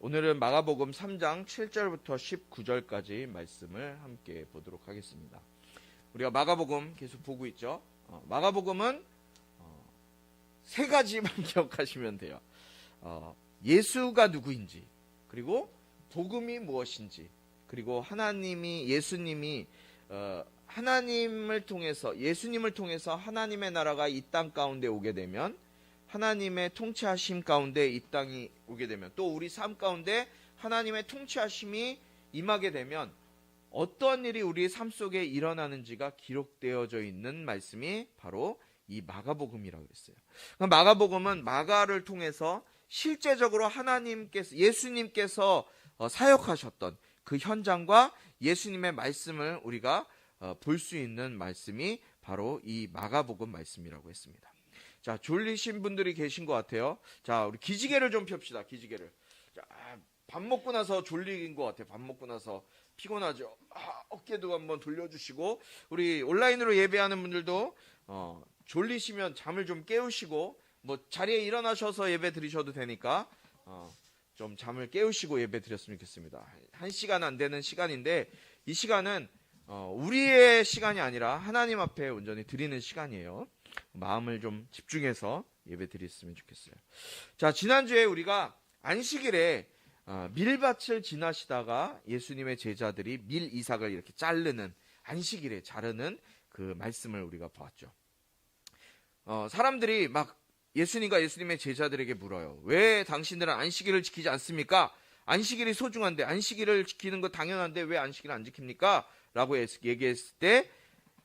오늘은 마가복음 3장 7절부터 19절까지 말씀을 함께 보도록 하겠습니다. 우리가 마가복음 계속 보고 있죠. 마가복음은 세 가지만 기억하시면 돼요. 예수가 누구인지, 그리고 복음이 무엇인지, 그리고 예수님이 예수님을 통해서 하나님의 나라가 이 땅 가운데 오게 되면, 하나님의 통치하심 가운데 이 땅이 오게 되면, 또 우리 삶 가운데 하나님의 통치하심이 임하게 되면 어떤 일이 우리의 삶 속에 일어나는지가 기록되어져 있는 말씀이 바로 이 마가복음이라고 했어요. 마가복음은 마가를 통해서 실제적으로 예수님께서 사역하셨던 그 현장과 예수님의 말씀을 우리가 볼 수 있는 말씀이 바로 이 마가복음 말씀이라고 했습니다. 자, 졸리신 분들이 계신 것 같아요. 자, 우리 기지개를 좀 펴봅시다. 기지개를. 자, 밥 먹고 나서 졸린 것 같아요. 밥 먹고 나서 피곤하죠. 어깨도 한번 돌려주시고, 우리 온라인으로 예배하는 분들도 졸리시면 잠을 좀 깨우시고, 자리에 일어나셔서 예배 드리셔도 되니까 좀 잠을 깨우시고 예배 드렸으면 좋겠습니다. 1시간 안 되는 시간인데, 이 시간은 우리의 시간이 아니라 하나님 앞에 온전히 드리는 시간이에요. 마음을 좀 집중해서 예배 드렸으면 좋겠어요. 자, 지난주에 우리가 안식일에 밀밭을 지나시다가 예수님의 제자들이 밀 이삭을 이렇게 안식일에 자르는 그 말씀을 우리가 보았죠. 사람들이 막 예수님과 예수님의 제자들에게 물어요. 왜 당신들은 안식일을 지키지 않습니까? 안식일이 소중한데, 안식일을 지키는 거 당연한데 왜 안식일을 안 지킵니까? 라고 얘기했을 때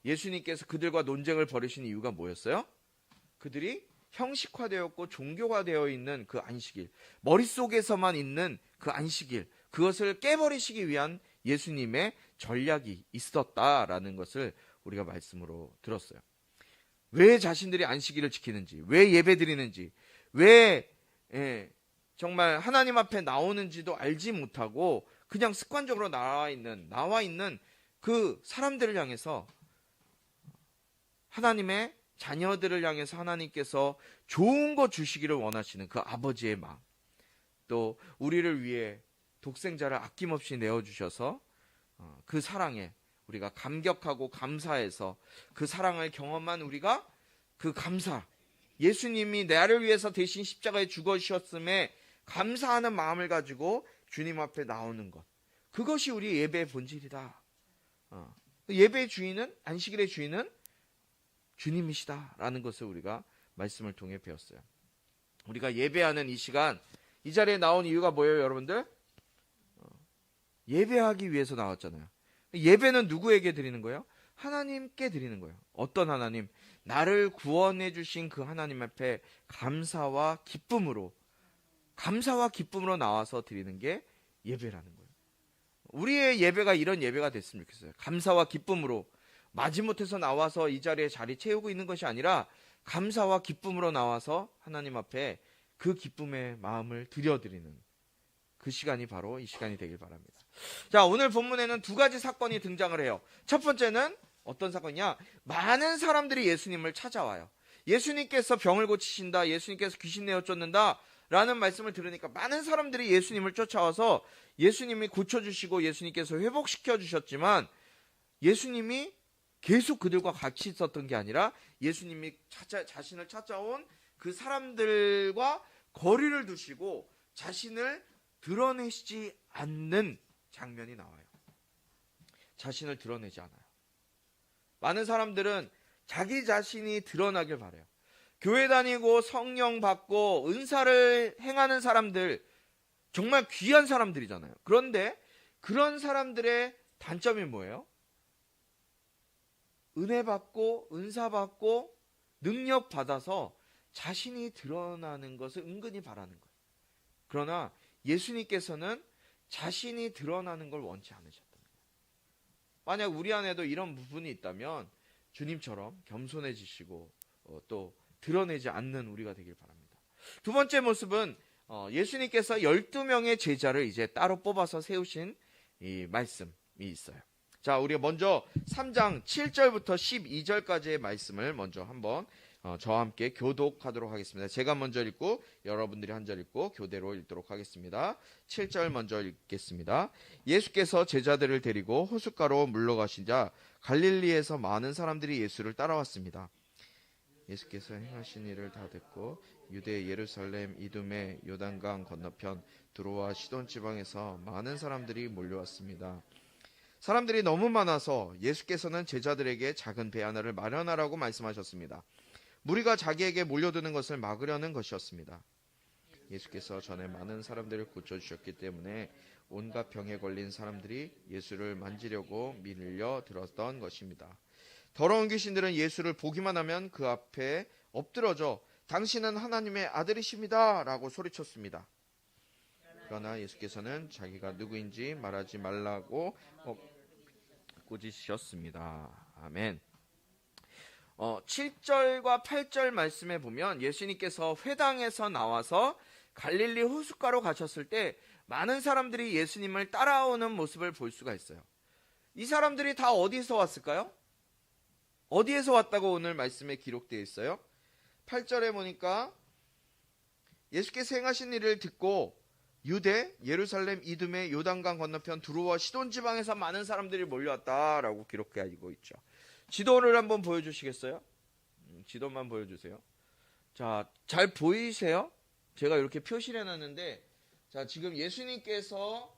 예수님께서 그들과 논쟁을 벌이신 이유가 뭐였어요? 그들이 형식화되었고 종교화되어 있는 그 안식일, 머릿속에서만 있는 그 안식일, 그것을 깨버리시기 위한 예수님의 전략이 있었다라는 것을 우리가 말씀으로 들었어요. 왜 자신들이 안식일을 지키는지, 왜 예배드리는지, 왜 정말 하나님 앞에 나오는지도 알지 못하고 그냥 습관적으로 나와 있는 그 사람들을 향해서, 하나님의 자녀들을 향해서 하나님께서 좋은 거 주시기를 원하시는 그 아버지의 마음, 또 우리를 위해 독생자를 아낌없이 내어주셔서 그 사랑에 우리가 감격하고 감사해서 그 사랑을 경험한 우리가 그 감사, 예수님이 나를 위해서 대신 십자가에 죽으셨음에 감사하는 마음을 가지고 주님 앞에 나오는 것, 그것이 우리 예배의 본질이다. 예배의 주인은, 안식일의 주인은 주님이시다라는 것을 우리가 말씀을 통해 배웠어요. 우리가 예배하는 이 시간, 이 자리에 나온 이유가 뭐예요, 여러분들? 예배하기 위해서 나왔잖아요. 예배는 누구에게 드리는 거예요? 하나님께 드리는 거예요. 어떤 하나님? 나를 구원해 주신 그 하나님 앞에 감사와 기쁨으로 나와서 드리는 게 예배라는 거예요. 우리의 예배가 이런 예배가 됐으면 좋겠어요. 감사와 기쁨으로, 마지못해서 나와서 이 자리에 자리 채우고 있는 것이 아니라 감사와 기쁨으로 나와서 하나님 앞에 그 기쁨의 마음을 드려드리는 그 시간이 바로 이 시간이 되길 바랍니다. 자, 오늘 본문에는 두 가지 사건이 등장을 해요. 첫 번째는 어떤 사건이냐? 많은 사람들이 예수님을 찾아와요. 예수님께서 병을 고치신다, 예수님께서 귀신 내어 쫓는다 라는 말씀을 들으니까 많은 사람들이 예수님을 쫓아와서 예수님이 고쳐주시고 예수님께서 회복시켜 주셨지만, 예수님이 계속 그들과 같이 있었던 게 아니라 예수님이 자신을 찾아온 그 사람들과 거리를 두시고 자신을 드러내시지 않는 장면이 나와요. 자신을 드러내지 않아요. 많은 사람들은 자기 자신이 드러나길 바라요. 교회 다니고 성령 받고 은사를 행하는 사람들, 정말 귀한 사람들이잖아요. 그런데 그런 사람들의 단점이 뭐예요? 은혜 받고 은사 받고 능력 받아서 자신이 드러나는 것을 은근히 바라는 거예요. 그러나 예수님께서는 자신이 드러나는 걸 원치 않으셨던 거예요. 만약 우리 안에도 이런 부분이 있다면 주님처럼 겸손해지시고 또 드러내지 않는 우리가 되길 바랍니다. 두 번째 모습은 예수님께서 12명의 제자를 이제 따로 뽑아서 세우신 이 말씀이 있어요. 자, 우리가 먼저 3장 7절부터 12절까지의 말씀을 먼저 한번 저와 함께 교독하도록 하겠습니다. 제가 먼저 읽고 여러분들이 한 절 읽고 교대로 읽도록 하겠습니다. 7절 먼저 읽겠습니다. 예수께서 제자들을 데리고 호숫가로 물러가시자 갈릴리에서 많은 사람들이 예수를 따라왔습니다. 예수께서 행하신 일을 다 듣고 유대, 예루살렘, 이두메, 요단강 건너편 두로와 시돈 지방에서 많은 사람들이 몰려왔습니다. 사람들이 너무 많아서 예수께서는 제자들에게 작은 배 하나를 마련하라고 말씀하셨습니다. 무리가 자기에게 몰려드는 것을 막으려는 것이었습니다. 예수께서 전에 많은 사람들을 고쳐주셨기 때문에 온갖 병에 걸린 사람들이 예수를 만지려고 밀려 들었던 것입니다. 더러운 귀신들은 예수를 보기만 하면 그 앞에 엎드러져 당신은 하나님의 아들이십니다 라고 소리쳤습니다. 그러나 예수께서는 자기가 누구인지 말하지 말라고 꾸짖으셨습니다. 아멘. 7절과 8절 말씀에 보면 예수님께서 회당에서 나와서 갈릴리 호숫가로 가셨을 때 많은 사람들이 예수님을 따라오는 모습을 볼 수가 있어요. 이 사람들이 다 어디서 왔을까요? 어디에서 왔다고 오늘 말씀에 기록되어 있어요? 8절에 보니까 예수께서 행하신 일을 듣고 유대, 예루살렘, 이두메, 요단강 건너편 두로와 시돈 지방에서 많은 사람들이 몰려왔다라고 기록되어 있죠. 지도를 한번 보여주시겠어요? 지도만 보여주세요. 자, 잘 보이세요? 제가 이렇게 표시를 해놨는데, 자, 지금 예수님께서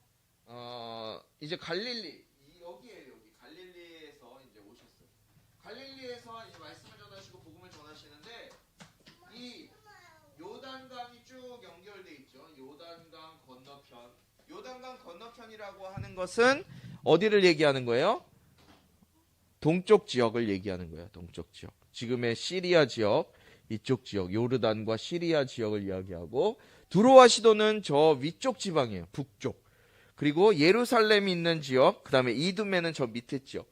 이제 갈릴리 여기에요. 여기 갈릴리에서 이제 오셨어요. 갈릴리에서 이제 말씀을 전하시고 복음을 전하시는데 이 요단강이 쭉 연결돼 있죠. 요단강 건너편. 요단강 건너편이라고 하는 것은 어디를 얘기하는 거예요? 동쪽 지역을 얘기하는 거예요. 동쪽 지역. 지금의 시리아 지역, 이쪽 지역, 요르단과 시리아 지역을 이야기하고, 두로와 시도는 저 위쪽 지방이에요. 북쪽. 그리고 예루살렘이 있는 지역, 그 다음에 이두메는 저 밑에 지역.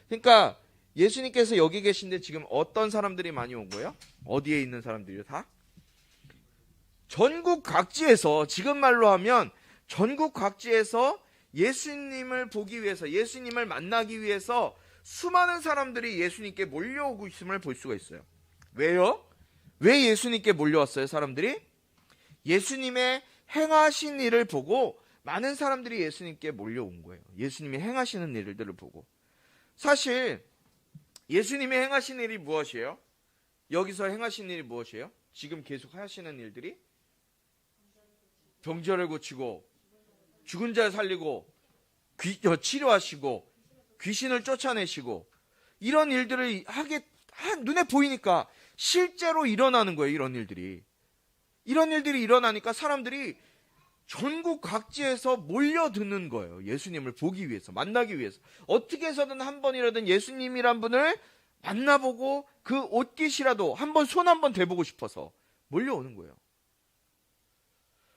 그러니까 예수님께서 여기 계신데 지금 어떤 사람들이 많이 온 거예요? 어디에 있는 사람들이요? 다? 전국 각지에서, 지금 말로 하면 전국 각지에서 예수님을 보기 위해서, 예수님을 만나기 위해서 수많은 사람들이 예수님께 몰려오고 있음을 볼 수가 있어요. 왜요? 왜 예수님께 몰려왔어요, 사람들이? 예수님의 행하신 일을 보고 많은 사람들이 예수님께 몰려온 거예요. 예수님이 행하시는 일들을 보고. 사실 예수님이 행하신 일이 무엇이에요? 여기서 행하신 일이 무엇이에요? 지금 계속 하시는 일들이? 병자를 고치고 죽은 자 살리고 치료하시고 귀신을 쫓아내시고 이런 일들을 눈에 보이니까 실제로 일어나는 거예요. 이런 일들이 일어나니까 사람들이 전국 각지에서 몰려드는 거예요. 예수님을 보기 위해서, 만나기 위해서. 어떻게 해서든 한 번이라든 예수님이란 분을 만나보고 그 옷깃이라도 손 한 번 대보고 싶어서 몰려오는 거예요.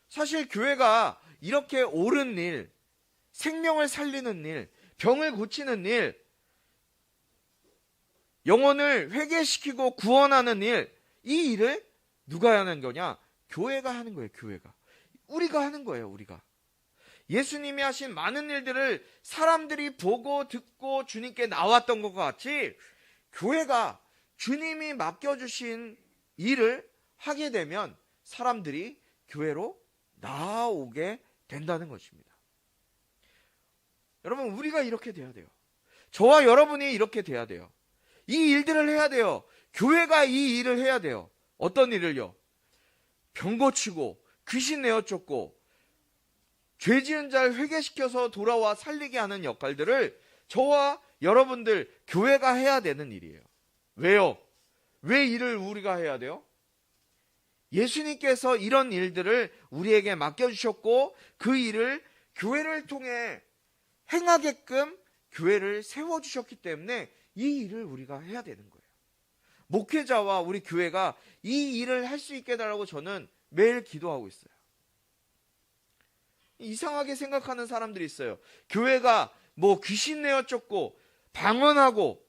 사실 교회가 이렇게 옳은 일, 생명을 살리는 일, 병을 고치는 일, 영혼을 회개시키고 구원하는 일, 이 일을 누가 하는 거냐? 교회가 하는 거예요. 교회가. 우리가 하는 거예요. 우리가. 예수님이 하신 많은 일들을 사람들이 보고 듣고 주님께 나왔던 것과 같이 교회가 주님이 맡겨주신 일을 하게 되면 사람들이 교회로 나오게 된다는 것입니다. 여러분, 우리가 이렇게 돼야 돼요. 저와 여러분이 이렇게 돼야 돼요. 이 일들을 해야 돼요. 교회가 이 일을 해야 돼요. 어떤 일을요? 병 고치고 귀신 내어 쫓고 죄 지은 자를 회개시켜서 돌아와 살리게 하는 역할들을 저와 여러분들 교회가 해야 되는 일이에요. 왜요? 왜 일을 우리가 해야 돼요? 예수님께서 이런 일들을 우리에게 맡겨주셨고 그 일을 교회를 통해 행하게끔 교회를 세워주셨기 때문에 이 일을 우리가 해야 되는 거예요. 목회자와 우리 교회가 이 일을 할 수 있게 해달라고 저는 매일 기도하고 있어요. 이상하게 생각하는 사람들이 있어요. 교회가 귀신 내어 쫓고 방언하고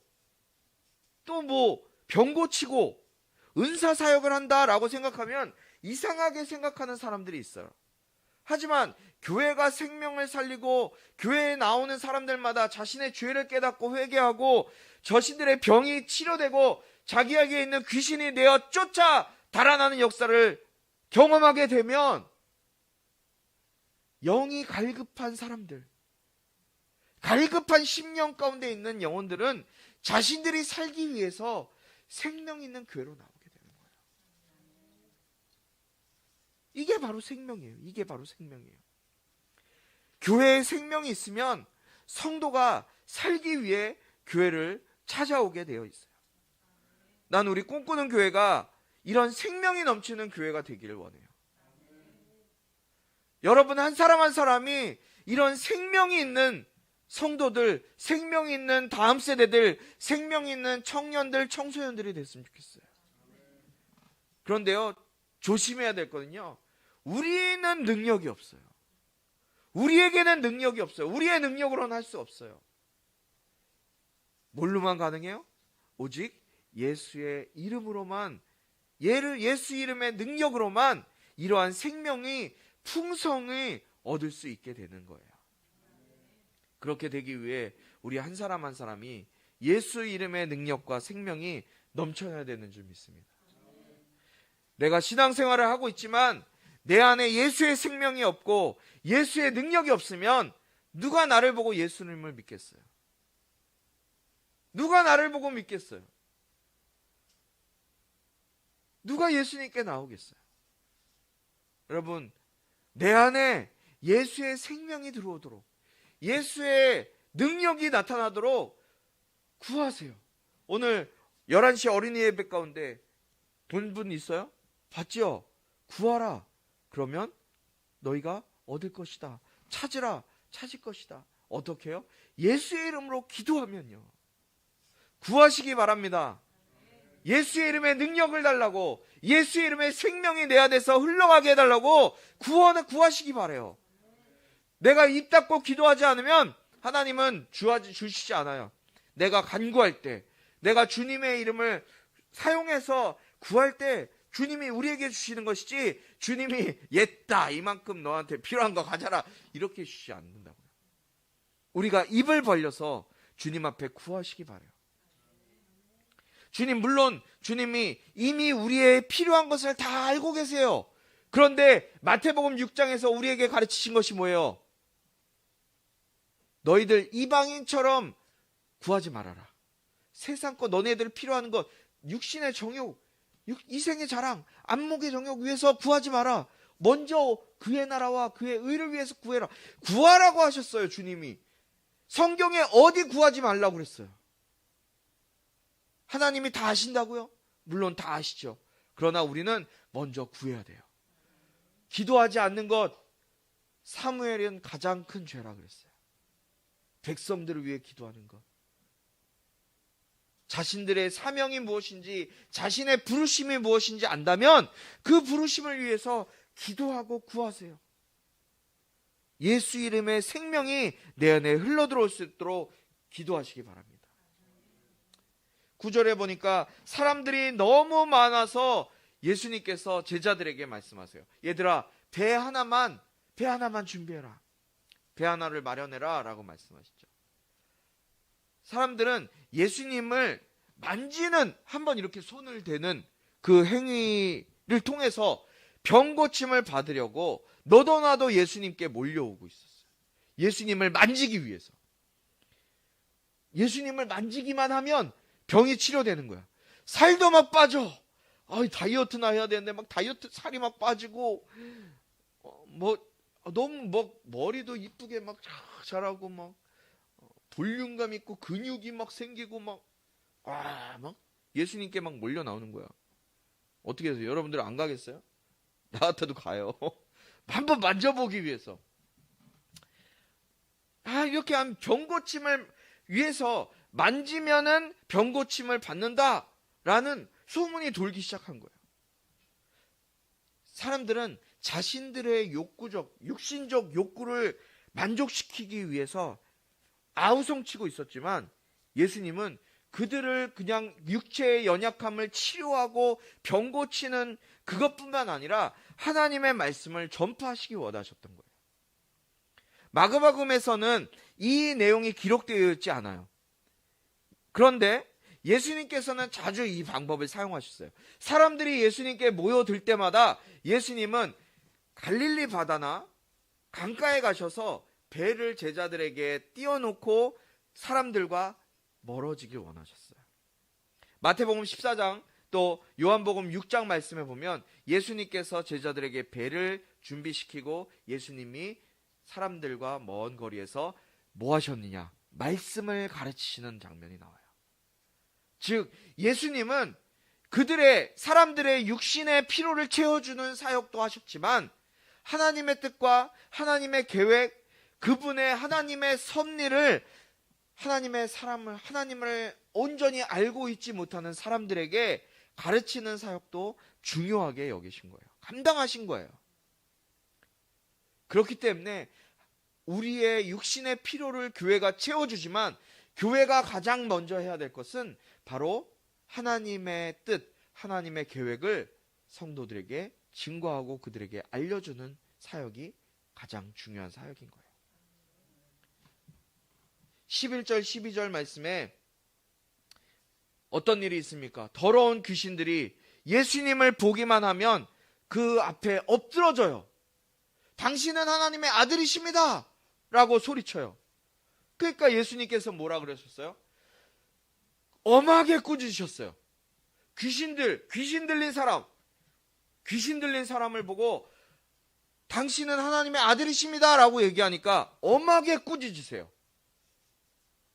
또 병 고치고 은사 사역을 한다라고 생각하면 이상하게 생각하는 사람들이 있어요. 하지만 교회가 생명을 살리고 교회에 나오는 사람들마다 자신의 죄를 깨닫고 회개하고 자신들의 병이 치료되고 자기에게 있는 귀신이 내어 쫓아 달아나는 역사를 경험하게 되면 영이 갈급한 사람들, 갈급한 심령 가운데 있는 영혼들은 자신들이 살기 위해서 생명 있는 교회로 나오게 되는 거예요. 이게 바로 생명이에요. 이게 바로 생명이에요. 교회에 생명이 있으면 성도가 살기 위해 교회를 찾아오게 되어 있어요. 난 우리 꿈꾸는 교회가 이런 생명이 넘치는 교회가 되기를 원해요. 여러분 한 사람 한 사람이 이런 생명이 있는 성도들, 생명이 있는 다음 세대들, 생명이 있는 청년들, 청소년들이 됐으면 좋겠어요. 그런데요, 조심해야 될 거는요, 우리는 능력이 없어요. 우리에게는 능력이 없어요. 우리의 능력으로는 할 수 없어요. 뭘로만 가능해요? 오직 예수의 이름으로만, 예수 이름의 능력으로만 이러한 생명이, 풍성이 얻을 수 있게 되는 거예요. 그렇게 되기 위해 우리 한 사람 한 사람이 예수 이름의 능력과 생명이 넘쳐나야 되는 줄 믿습니다. 내가 신앙생활을 하고 있지만 내 안에 예수의 생명이 없고 예수의 능력이 없으면 누가 나를 보고 예수님을 믿겠어요? 누가 나를 보고 믿겠어요? 누가 예수님께 나오겠어요? 여러분, 내 안에 예수의 생명이 들어오도록, 예수의 능력이 나타나도록 구하세요. 오늘 11시 어린이 예배 가운데 본 분 있어요? 봤지요? 구하라. 그러면 너희가 얻을 것이다. 찾으라. 찾을 것이다. 어떻게 해요? 예수의 이름으로 기도하면요. 구하시기 바랍니다. 예수의 이름의 능력을 달라고, 예수의 이름의 생명이 내 안에서 흘러가게 해달라고 구하시기 바라요. 내가 입 닫고 기도하지 않으면 하나님은 주시지 않아요. 내가 간구할 때, 내가 주님의 이름을 사용해서 구할 때 주님이 우리에게 주시는 것이지, 주님이 옛다 이만큼 너한테 필요한 거 가져라 이렇게 주시지 않는다고요. 우리가 입을 벌려서 주님 앞에 구하시기 바라요. 주님, 물론 주님이 이미 우리의 필요한 것을 다 알고 계세요. 그런데 마태복음 6장에서 우리에게 가르치신 것이 뭐예요? 너희들 이방인처럼 구하지 말아라. 세상 것, 너네들 필요한 것, 육신의 정욕, 이생의 자랑, 안목의 정욕 위해서 구하지 마라. 먼저 그의 나라와 그의 의를 위해서 구해라. 구하라고 하셨어요, 주님이. 성경에 어디 구하지 말라고 그랬어요? 하나님이 다 아신다고요? 물론 다 아시죠. 그러나 우리는 먼저 구해야 돼요. 기도하지 않는 것, 사무엘은 가장 큰 죄라 그랬어요. 백성들을 위해 기도하는 것. 자신들의 사명이 무엇인지, 자신의 부르심이 무엇인지 안다면 그 부르심을 위해서 기도하고 구하세요. 예수 이름의 생명이 내 안에 흘러들어올 수 있도록 기도하시기 바랍니다. 9절에 보니까 사람들이 너무 많아서 예수님께서 제자들에게 말씀하세요. 얘들아, 배 하나만 준비해라. 배 하나를 마련해라 라고 말씀하시죠. 사람들은 예수님을 만지는, 한번 이렇게 손을 대는 그 행위를 통해서 병고침을 받으려고 너도 나도 예수님께 몰려오고 있었어요. 예수님을 만지기 위해서. 예수님을 만지기만 하면 병이 치료되는 거야. 살도 막 빠져. 다이어트나 해야 되는데 막 다이어트 살이 막 빠지고, 너무 머리도 이쁘게 막 자라고 막 볼륨감 있고 근육이 막 생기고 막 예수님께 막 몰려 나오는 거야. 어떻게 해서 여러분들 안 가겠어요? 나 같아도 가요. 한번 만져보기 위해서. 이렇게 한 병고침을 위해서 만지면은 병고침을 받는다라는 소문이 돌기 시작한 거예요. 사람들은 자신들의 육신적 욕구를 만족시키기 위해서 아우성치고 있었지만 예수님은 그들을 그냥 육체의 연약함을 치료하고 병 고치는 그것뿐만 아니라 하나님의 말씀을 전파하시기 원하셨던 거예요. 마가복음에서는 이 내용이 기록되어 있지 않아요. 그런데 예수님께서는 자주 이 방법을 사용하셨어요. 사람들이 예수님께 모여들 때마다 예수님은 갈릴리 바다나 강가에 가셔서 배를 제자들에게 띄워놓고 사람들과 멀어지길 원하셨어요. 마태복음 14장 또 요한복음 6장 말씀에 보면 예수님께서 제자들에게 배를 준비시키고 예수님이 사람들과 먼 거리에서 뭐 하셨느냐? 말씀을 가르치시는 장면이 나와요. 즉 예수님은 사람들의 육신의 피로를 채워주는 사역도 하셨지만 하나님의 뜻과 하나님의 계획, 그분의 하나님의 섭리를 하나님을 온전히 알고 있지 못하는 사람들에게 가르치는 사역도 중요하게 여기신 거예요. 감당하신 거예요. 그렇기 때문에 우리의 육신의 피로를 교회가 채워주지만 교회가 가장 먼저 해야 될 것은 바로 하나님의 뜻, 하나님의 계획을 성도들에게 증거하고 그들에게 알려주는 사역이 가장 중요한 사역인 거예요. 11절 12절 말씀에 어떤 일이 있습니까? 더러운 귀신들이 예수님을 보기만 하면 그 앞에 엎드러져요. 당신은 하나님의 아들이십니다 라고 소리쳐요. 그러니까 예수님께서 뭐라 그러셨어요? 엄하게 꾸짖으셨어요. 귀신 들린 사람을 보고 당신은 하나님의 아들이십니다 라고 얘기하니까 엄하게 꾸짖으세요.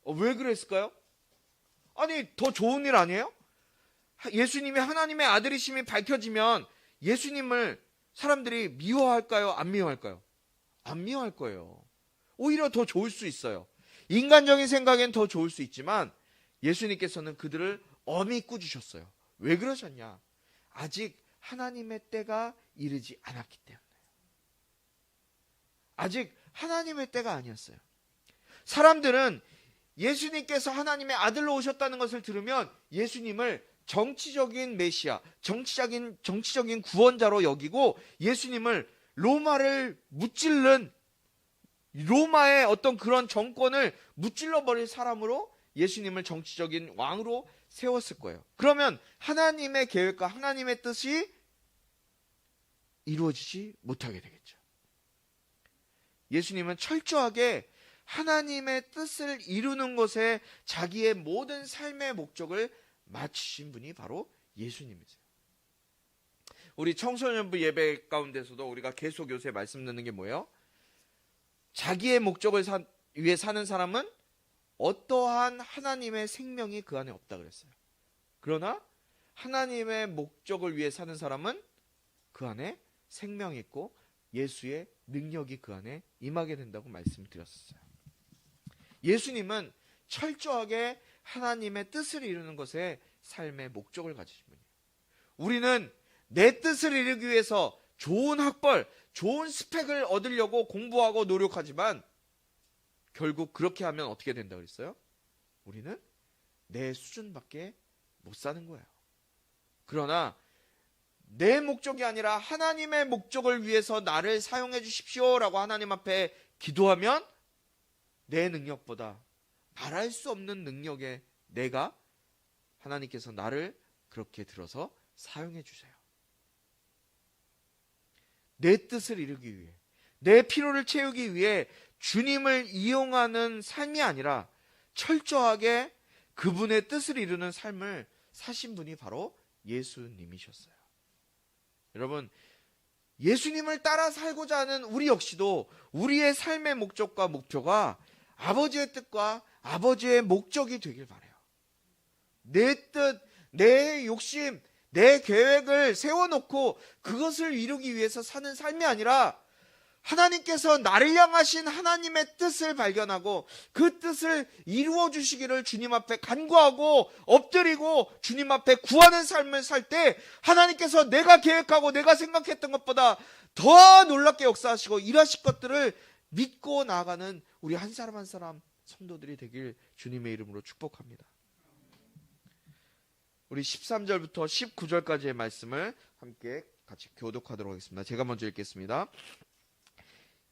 왜 그랬을까요? 아니 더 좋은 일 아니에요? 예수님이 하나님의 아들이심이 밝혀지면 예수님을 사람들이 미워할까요? 안 미워할까요? 안 미워할 거예요. 오히려 더 좋을 수 있어요. 인간적인 생각엔 더 좋을 수 있지만 예수님께서는 그들을 엄히 꾸짖으셨어요. 왜 그러셨냐? 아직 하나님의 때가 이르지 않았기 때문에. 아직 하나님의 때가 아니었어요. 사람들은 예수님께서 하나님의 아들로 오셨다는 것을 들으면 예수님을 정치적인 메시아, 정치적인 구원자로 여기고 예수님을 로마의 어떤 그런 정권을 무찔러 버릴 사람으로 예수님을 정치적인 왕으로 세웠을 거예요. 그러면 하나님의 계획과 하나님의 뜻이 이루어지지 못하게 되겠죠. 예수님은 철저하게 하나님의 뜻을 이루는 것에 자기의 모든 삶의 목적을 맞추신 분이 바로 예수님이세요. 우리 청소년부 예배 가운데서도 우리가 계속 요새 말씀 듣는 게 뭐예요? 자기의 목적을 위해 사는 사람은 어떠한 하나님의 생명이 그 안에 없다 그랬어요. 그러나 하나님의 목적을 위해 사는 사람은 그 안에 생명이 있고 예수의 능력이 그 안에 임하게 된다고 말씀드렸어요. 예수님은 철저하게 하나님의 뜻을 이루는 것에 삶의 목적을 가지신 분이에요. 우리는 내 뜻을 이루기 위해서 좋은 학벌, 좋은 스펙을 얻으려고 공부하고 노력하지만 결국 그렇게 하면 어떻게 된다 그랬어요? 우리는 내 수준밖에 못 사는 거예요. 그러나 내 목적이 아니라 하나님의 목적을 위해서 나를 사용해 주십시오라고 하나님 앞에 기도하면 내 능력보다 말할 수 없는 능력의 내가 하나님께서 나를 그렇게 들어서 사용해 주세요. 내 뜻을 이루기 위해, 내 필요를 채우기 위해 주님을 이용하는 삶이 아니라 철저하게 그분의 뜻을 이루는 삶을 사신 분이 바로 예수님이셨어요. 여러분, 예수님을 따라 살고자 하는 우리 역시도 우리의 삶의 목적과 목표가 아버지의 뜻과 아버지의 목적이 되길 바라요. 내 뜻, 내 욕심, 내 계획을 세워놓고 그것을 이루기 위해서 사는 삶이 아니라 하나님께서 나를 향하신 하나님의 뜻을 발견하고 그 뜻을 이루어 주시기를 주님 앞에 간구하고 엎드리고 주님 앞에 구하는 삶을 살 때 하나님께서 내가 계획하고 내가 생각했던 것보다 더 놀랍게 역사하시고 일하실 것들을 믿고 나아가는 우리 한 사람 한 사람 성도들이 되길 주님의 이름으로 축복합니다. 우리 13절부터 19절까지의 말씀을 함께 같이 교독하도록 하겠습니다. 제가 먼저 읽겠습니다.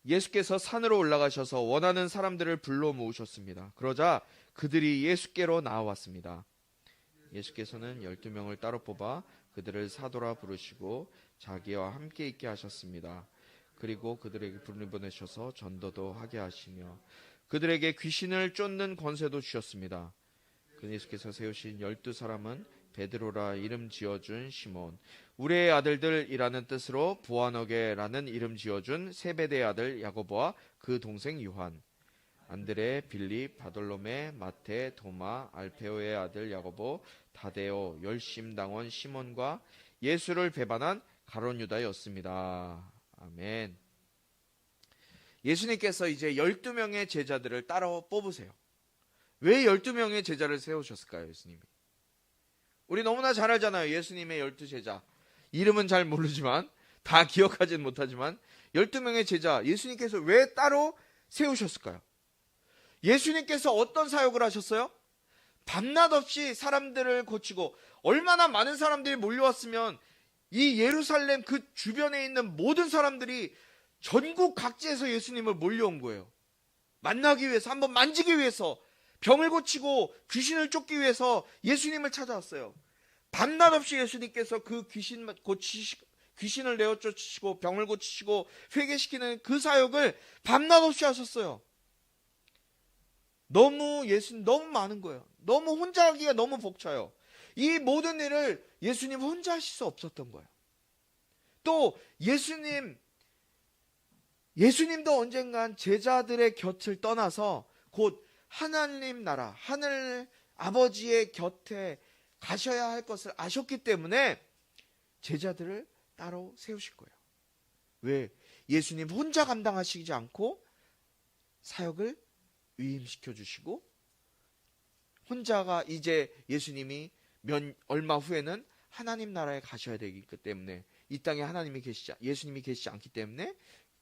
예수께서 산으로 올라가셔서 원하는 사람들을 불러 모으셨습니다. 그러자 그들이 예수께로 나아왔습니다. 예수께서는 12명을 따로 뽑아 그들을 사도라 부르시고 자기와 함께 있게 하셨습니다. 그리고 그들에게 불을 보내셔서 전도도 하게 하시며 그들에게 귀신을 쫓는 권세도 주셨습니다. 그 예수께서 세우신 12사람은 베드로라 이름 지어준 시몬, 우레의 아들들이라는 뜻으로 보아너게라는 이름 지어준 세베대의 아들 야고보와 그 동생 요한, 안드레, 빌립, 바돌로메, 마테, 도마, 알페오의 아들 야고보, 다데오, 열심당원 시몬과 예수를 배반한 가룟 유다였습니다. 아멘. 예수님께서 이제 12명의 제자들을 따로 뽑으세요. 왜 12명의 제자를 세우셨을까요, 예수님이? 우리 너무나 잘 알잖아요. 예수님의 12제자. 이름은 잘 모르지만, 다 기억하지는 못하지만 12명의 제자, 예수님께서 왜 따로 세우셨을까요? 예수님께서 어떤 사역을 하셨어요? 밤낮 없이 사람들을 고치고, 얼마나 많은 사람들이 몰려왔으면 이 예루살렘 그 주변에 있는 모든 사람들이 전국 각지에서 예수님을 몰려온 거예요. 만나기 위해서, 한번 만지기 위해서, 병을 고치고 귀신을 쫓기 위해서 예수님을 찾아왔어요. 밤낮 없이 예수님께서 그 귀신을 내어 쫓으시고 병을 고치시고 회개시키는 그 사역을 밤낮 없이 하셨어요. 예수님 너무 많은 거예요. 너무 혼자 하기가 너무 벅차요. 이 모든 일을 예수님 혼자 하실 수 없었던 거예요. 또 예수님도 언젠간 제자들의 곁을 떠나서 곧 하나님 나라, 하늘 아버지의 곁에 가셔야 할 것을 아셨기 때문에 제자들을 따로 세우실 거예요. 왜? 예수님 혼자 감당하시지 않고 사역을 위임시켜 주시고, 혼자가 이제 예수님이 얼마 후에는 하나님 나라에 가셔야 되기 때문에, 이 땅에 예수님이 계시지 않기 때문에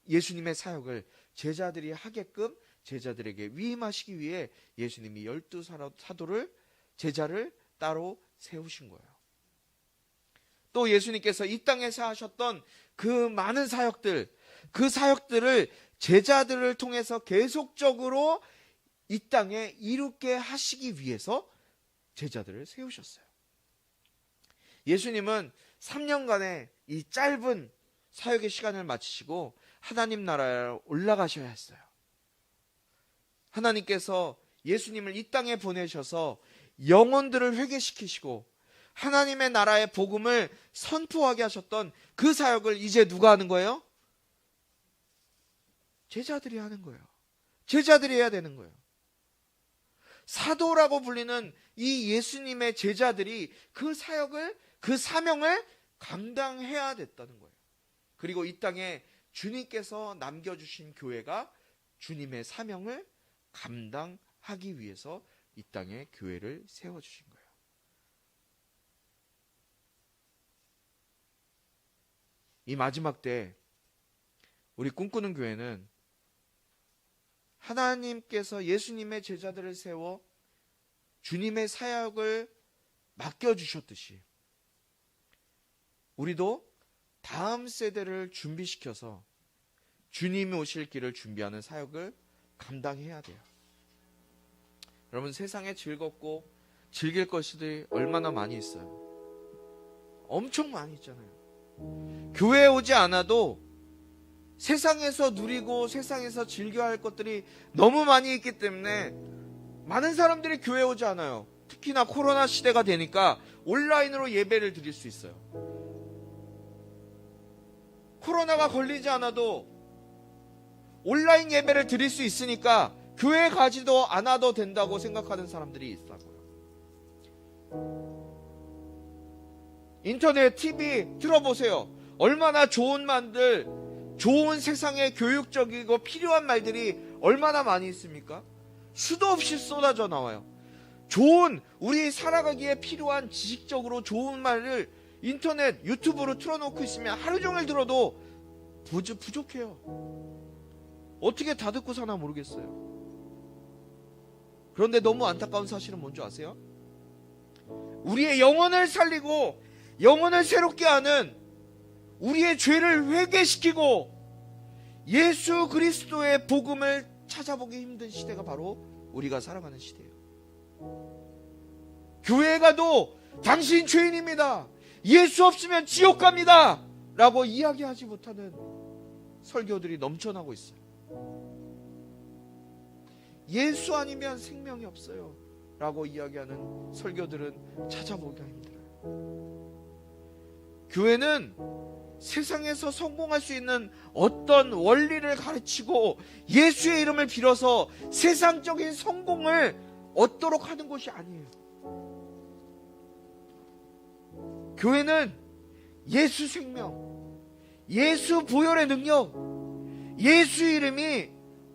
예수님의 사역을 제자들이 하게끔 제자들에게 위임하시기 위해 예수님이 12사도를, 제자를 따로 세우신 거예요. 또 예수님께서 이 땅에서 하셨던 그 많은 사역들, 그 사역들을 제자들을 통해서 계속적으로 이 땅에 이루게 하시기 위해서 제자들을 세우셨어요. 예수님은 3년간의 이 짧은 사역의 시간을 마치시고 하나님 나라에 올라가셔야 했어요. 하나님께서 예수님을 이 땅에 보내셔서 영혼들을 회개시키시고 하나님의 나라의 복음을 선포하게 하셨던 그 사역을 이제 누가 하는 거예요? 제자들이 하는 거예요. 제자들이 해야 되는 거예요. 사도라고 불리는 이 예수님의 제자들이 그 사역을, 그 사명을 감당해야 됐다는 거예요. 그리고 이 땅에 주님께서 남겨주신 교회가 주님의 사명을 감당하기 위해서 이 땅에 교회를 세워주신 거예요. 이 마지막 때 우리 꿈꾸는 교회는 하나님께서 예수님의 제자들을 세워 주님의 사역을 맡겨주셨듯이 우리도 다음 세대를 준비시켜서 주님이 오실 길을 준비하는 사역을 감당해야 돼요. 여러분, 세상에 즐겁고 즐길 것들이 얼마나 많이 있어요. 엄청 많이 있잖아요. 교회에 오지 않아도 세상에서 누리고 세상에서 즐겨야 할 것들이 너무 많이 있기 때문에 많은 사람들이 교회에 오지 않아요. 특히나 코로나 시대가 되니까 온라인으로 예배를 드릴 수 있어요. 코로나가 걸리지 않아도 온라인 예배를 드릴 수 있으니까 교회에 가지도 않아도 된다고 생각하는 사람들이 있다고요. 인터넷, TV 틀어보세요. 얼마나 좋은 말들, 좋은 세상의 교육적이고 필요한 말들이 얼마나 많이 있습니까? 수도 없이 쏟아져 나와요. 좋은, 우리 살아가기에 필요한 지식적으로 좋은 말을 인터넷, 유튜브로 틀어놓고 있으면 하루 종일 들어도 부족해요. 어떻게 다 듣고 사나 모르겠어요. 그런데 너무 안타까운 사실은 뭔지 아세요? 우리의 영혼을 살리고 영혼을 새롭게 하는, 우리의 죄를 회개시키고 예수 그리스도의 복음을 찾아보기 힘든 시대가 바로 우리가 살아가는 시대예요. 교회에 가도 당신 죄인입니다. 예수 없으면 지옥 갑니다. 라고 이야기하지 못하는 설교들이 넘쳐나고 있어요. 예수 아니면 생명이 없어요. 라고 이야기하는 설교들은 찾아보기가 힘들어요. 교회는 세상에서 성공할 수 있는 어떤 원리를 가르치고 예수의 이름을 빌어서 세상적인 성공을 얻도록 하는 것이 아니에요. 교회는 예수 생명, 예수 보혈의 능력, 예수 이름이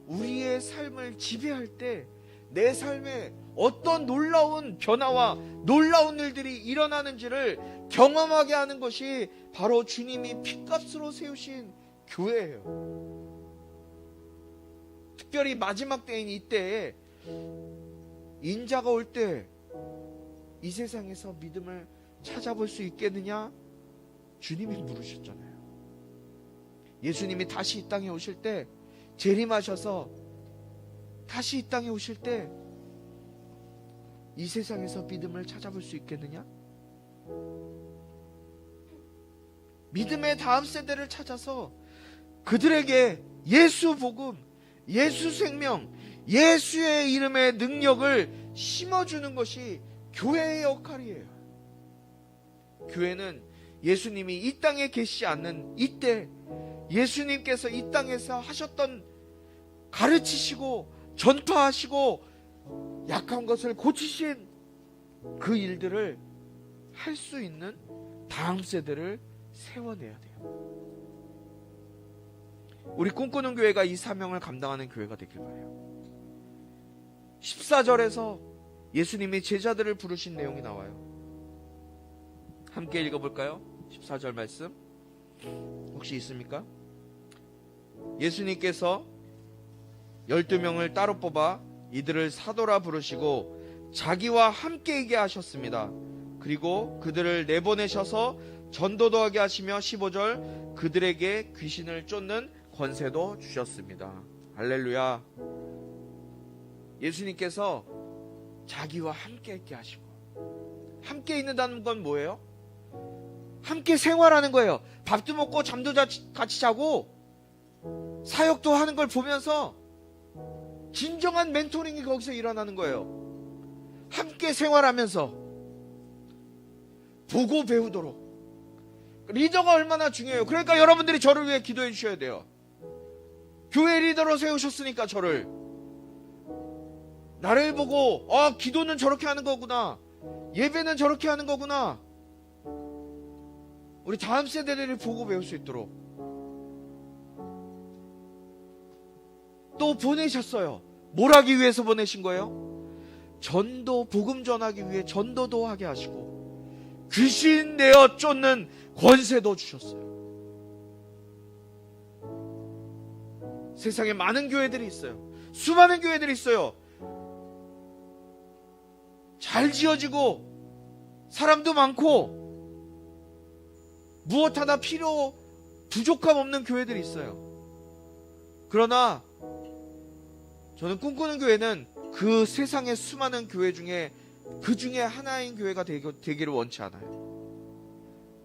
우리의 삶을 지배할 때 내 삶에 어떤 놀라운 변화와 놀라운 일들이 일어나는지를 경험하게 하는 것이 바로 주님이 핏값으로 세우신 교회예요. 특별히 마지막 때인 이때에 인자가 올 때 이 세상에서 믿음을 찾아볼 수 있겠느냐? 주님이 물으셨잖아요. 예수님이 다시 이 땅에 오실 때 재림하셔서 다시 이 땅에 오실 때 이 세상에서 믿음을 찾아볼 수 있겠느냐? 믿음의 다음 세대를 찾아서 그들에게 예수 복음, 예수 생명, 예수의 이름의 능력을 심어주는 것이 교회의 역할이에요. 교회는 예수님이 이 땅에 계시지 않는 이때 예수님께서 이 땅에서 하셨던 가르치시고 전파하시고 약한 것을 고치신 그 일들을 할 수 있는 다음 세대를 세워내야 돼요. 우리 꿈꾸는 교회가 이 사명을 감당하는 교회가 되길 바라요. 14절에서 예수님이 제자들을 부르신 내용이 나와요. 함께 읽어볼까요? 14절 말씀 혹시 있습니까? 예수님께서 12명을 따로 뽑아 이들을 사도라 부르시고 자기와 함께 있게 하셨습니다. 그리고 그들을 내보내셔서 전도도 하게 하시며 15절 그들에게 귀신을 쫓는 권세도 주셨습니다. 할렐루야. 예수님께서 자기와 함께 있게 하시고, 함께 있는다는 건 뭐예요? 함께 생활하는 거예요. 밥도 먹고 잠도 같이 자고 사역도 하는 걸 보면서 진정한 멘토링이 거기서 일어나는 거예요. 함께 생활하면서 보고 배우도록. 리더가 얼마나 중요해요. 그러니까 여러분들이 저를 위해 기도해 주셔야 돼요. 교회 리더로 세우셨으니까 저를. 나를 보고 기도는 저렇게 하는 거구나, 예배는 저렇게 하는 거구나, 우리 다음 세대들을 보고 배울 수 있도록 또 보내셨어요. 뭘 하기 위해서 보내신 거예요? 전도, 복음 전하기 위해 전도도 하게 하시고 귀신 내어 쫓는 권세도 주셨어요. 세상에 많은 교회들이 있어요. 수많은 교회들이 있어요. 잘 지어지고 사람도 많고 무엇 하나 부족함 없는 교회들이 있어요. 그러나 저는 꿈꾸는 교회는 그 세상의 수많은 교회 중에 그 중에 하나인 교회가 되기를 원치 않아요.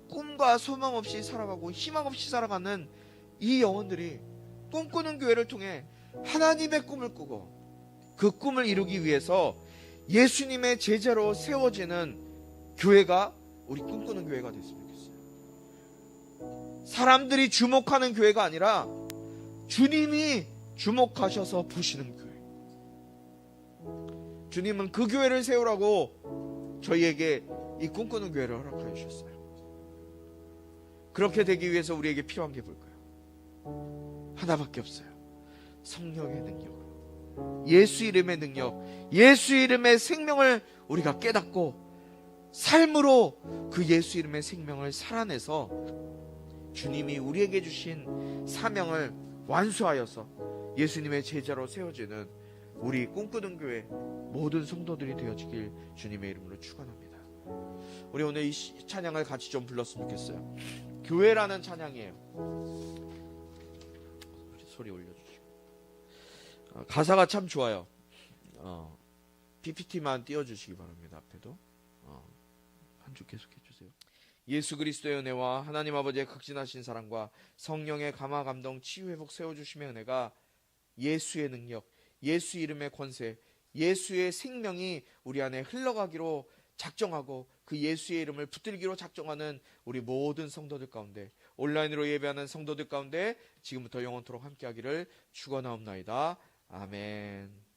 꿈과 소망 없이 살아가고 희망 없이 살아가는 이 영혼들이 꿈꾸는 교회를 통해 하나님의 꿈을 꾸고 그 꿈을 이루기 위해서 예수님의 제자로 세워지는 교회가 우리 꿈꾸는 교회가 됐으면 좋겠어요. 사람들이 주목하는 교회가 아니라 주님이 주목하셔서 보시는 교회. 주님은 그 교회를 세우라고 저희에게 이 꿈꾸는 교회를 허락하여 주셨어요. 그렇게 되기 위해서 우리에게 필요한 게 뭘까요? 하나밖에 없어요. 성령의 능력으로, 예수 이름의 능력, 예수 이름의 생명을 우리가 깨닫고 삶으로 그 예수 이름의 생명을 살아내서 주님이 우리에게 주신 사명을 완수하여서 예수님의 제자로 세워지는 우리 꿈꾸는 교회 모든 성도들이 되어지길 주님의 이름으로 축원합니다. 우리 오늘 이 찬양을 같이 좀 불렀으면 좋겠어요. 교회라는 찬양이에요. 소리 올려주시고. 가사가 참 좋아요. PPT만 띄워주시기 바랍니다. 앞에도 한 주 계속해 주세요. 예수 그리스도의 은혜와 하나님 아버지의 극진하신 사랑과 성령의 감화 감동 치유 회복 세워주심의 은혜가 예수의 능력, 예수 이름의 권세, 예수의 생명이 우리 안에 흘러가기로 작정하고 그 예수의 이름을 붙들기로 작정하는 우리 모든 성도들 가운데, 온라인으로 예배하는 성도들 가운데 지금부터 영원토록 함께하기를 축원하옵나이다. 아멘.